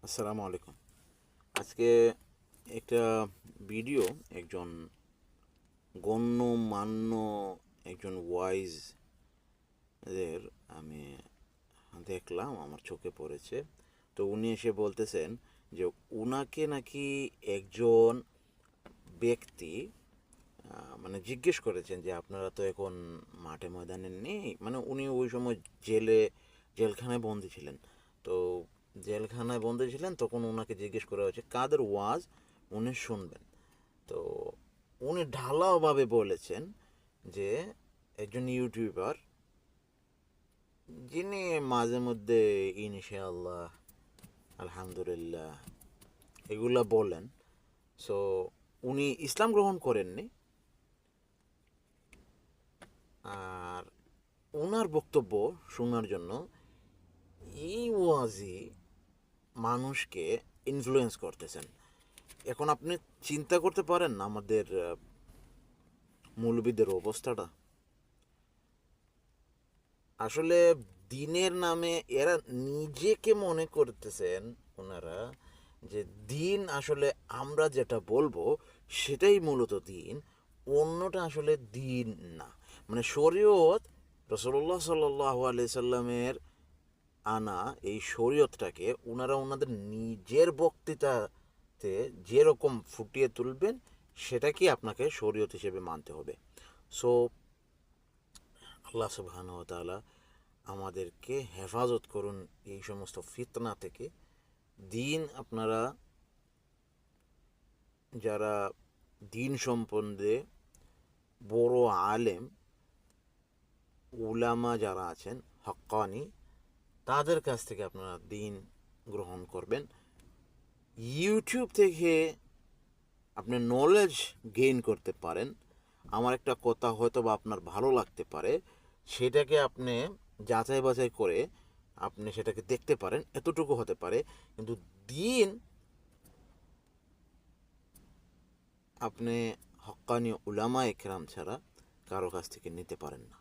আসসালামু আলাইকুম। আজকে একটা ভিডিও একজন গণ্যমান্য একজন ওয়াইজদের আমি দেখলাম, আমার চোখে পড়েছে। তো উনি এসে বলতেছেন যে উনাকে নাকি একজন ব্যক্তি মানে জিজ্ঞেস করেছেন যে আপনারা তো এখন মাঠে ময়দানে নেই, মানে উনি ওই সময় জেলখানায় বন্দি ছিলেন। তো জেলখানায় বন্দি ছিলেন, তখন ওনাকে জিজ্ঞেস করা হয়েছে কাদের ওয়াজ উনি শুনবেন। তো উনি ঢালাওভাবে বলেছেন যে একজন ইউটিউবার যিনি মাঝে মধ্যে ইনশাআল্লাহ, আলহামদুলিল্লাহ এগুলা বলেন। সো উনি ইসলাম গ্রহণ করেননি, আর ওনার বক্তব্য শোনার জন্য এই ওয়াজি মানুষকে ইনফ্লুয়েন্স করতেছেন। এখন আপনি চিন্তা করতে পারেন না আমাদের মৌলবীদের অবস্থাটা। আসলে দিনের নামে এরা নিজেকে মনে করতেছেন ওনারা যে দিন আসলে আমরা যেটা বলবো সেটাই মূলত দিন, অন্যটা আসলে দিন না। মানে শরীয়ত, রসুল্লাহ সাল্লাহ আলি সাল্লামের আনা এই শরীয়তটাকে ওনারা ওনাদের নিজের বক্তৃতাতে যেরকম ফুটিয়ে তুলবেন সেটাকে আপনাকে শরীয়ত হিসেবে মানতে হবে। সো আল্লাহ সুবহানাহু ওয়া তাআলা আমাদেরকে হেফাজত করুন এই সমস্ত ফিতনা থেকে। দিন আপনারা যারা দিন সম্বন্ধে বড় আলেম উলামা যারা আছেন হক্কানি, তাদের কাছ থেকে আপনারা দিন গ্রহণ করবেন। ইউটিউব থেকে আপনি নলেজ গেইন করতে পারেন। আমার একটা কথা হয়তো বা আপনার ভালো লাগতে পারে, সেটাকে আপনি যাচাই বাছাই করে আপনি সেটাকে দেখতে পারেন, এতটুকু হতে পারে। কিন্তু দিন আপনি হক্কানি উলামা একরাম ছাড়া কারো কাছ থেকে নিতে পারেন না।